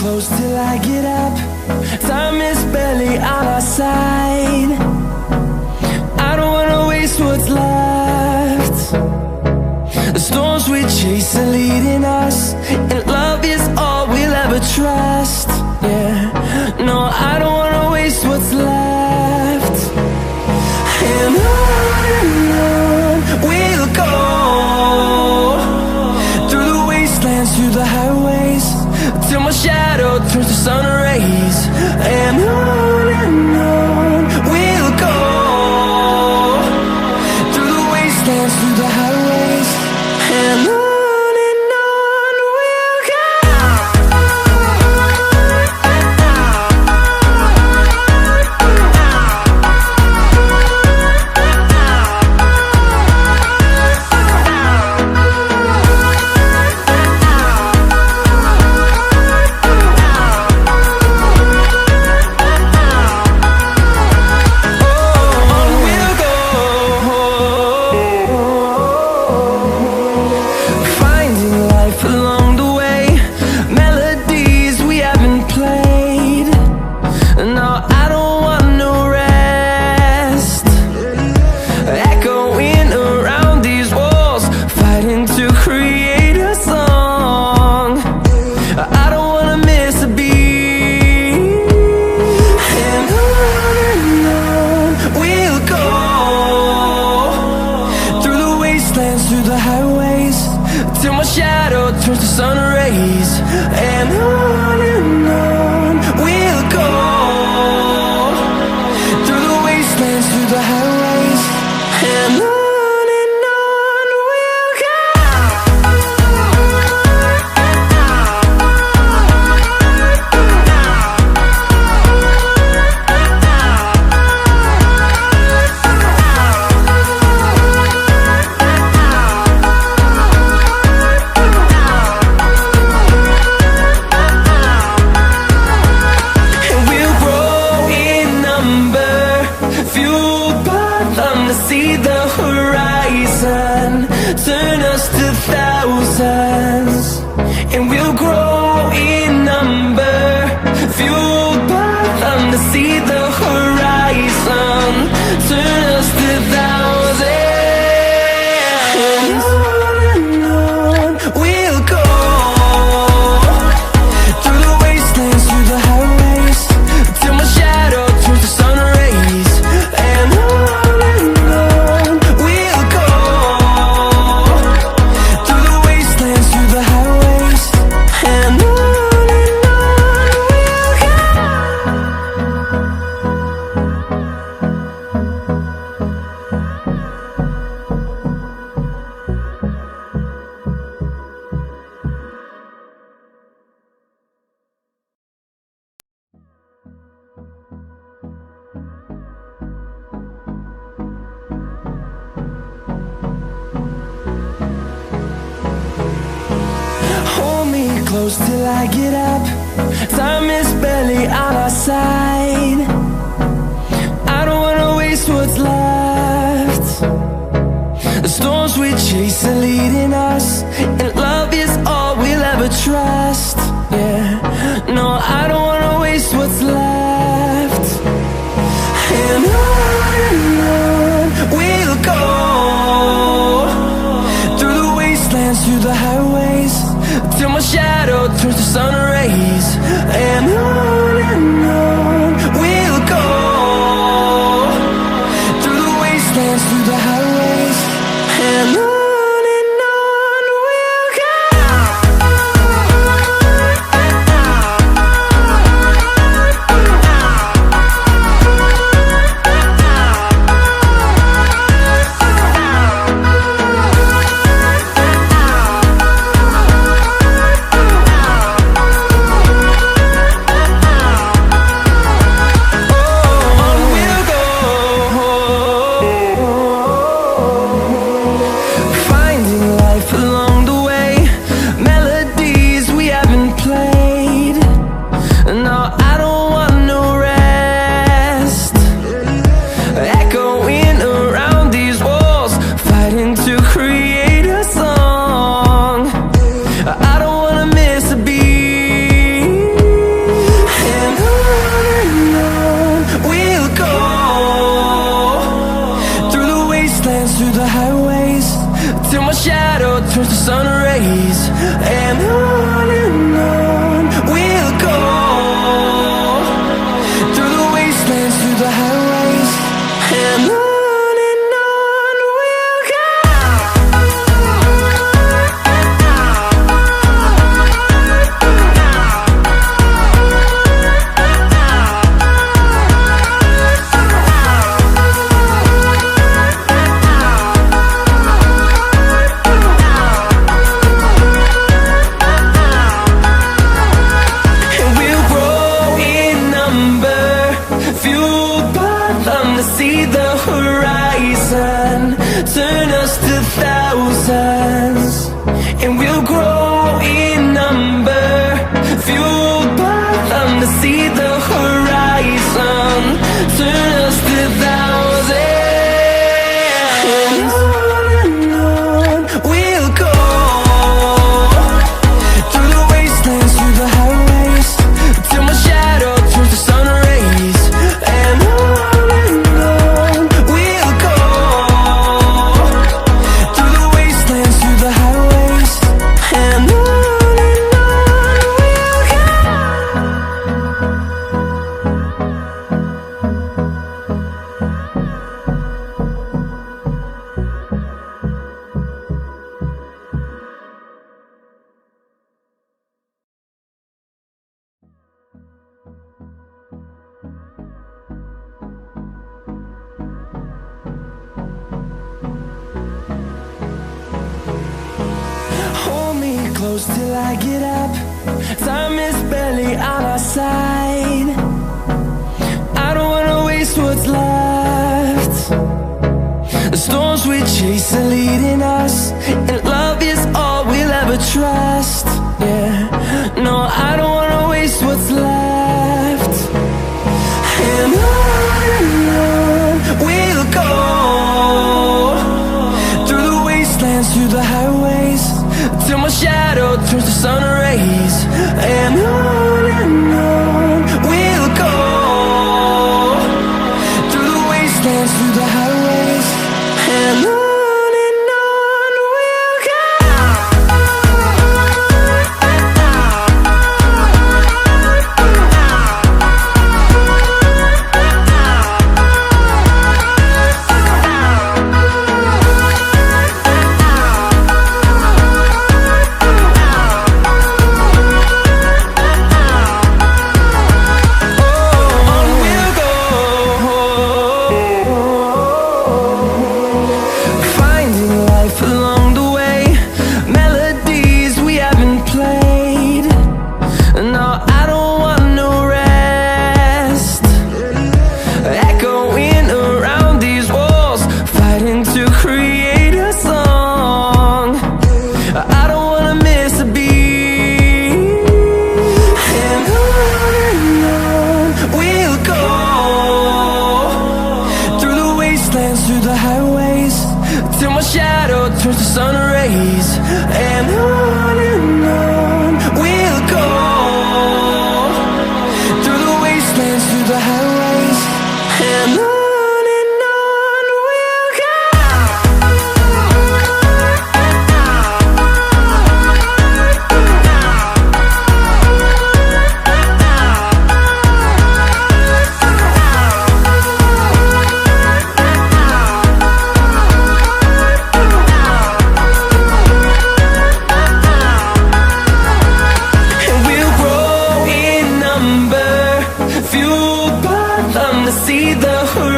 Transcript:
close till I get up. Time is barely on our side. I don't wanna waste what's left. The storms we chase are leading us, and love is all we'll ever trust. Yeah, no, I don't wanna waste what's left. And on we'll go, through the wastelands, through the highways, till my shadow turns to sun rays. And on we'll go, through the wastelands, through the highways, and on we'll go. Through the highways, till my shadow turns to sun rays. And on we'll go, through the wastelands, through the highways, and on we'll go. See the horizon, turn us to thousands, and we'll grow in number, fueled by them. To see the horizon, turn us to thousands, and on we'll go, through the wastelands, through the highways, till my shadow turns to sun rays. And close till I get up. Time is barely on our side. I don't wanna waste what's left. The storms we chase are leading us, and love is all we'll ever trust. Yeah, no, I don't wanna waste what's left. And on we'll go, through the wastelands, through the highways, till my shadow turns to sun rays. And on we'll go, through the wastelands, through the highways, and on. rays. And on we'll go, through the wastelands, through the highways. And on we'll go. See the horizon, turn us to thousands, and we'll grow in number, fueled by them to see the horizon, turn us to thousands. And on we'll go, through the wastelands, through the highways, till my shadow turns to sun rays. And close till I get up. Time is barely on our side. I don't wanna waste what's left. The storms we chase are leading us, and love is all we'll ever trust. Yeah, no, I don't wanna waste what's left. And on we'll go, through the wastelands, through the highways, till my shadow turns to sun rays. And on we'll go, through the wastelands, through the highways. And on we'll go. Through the highways, till my shadow turns to sun rays. And on we'll go, through the wastelands, through the highways. And on we'll go. See the horizon.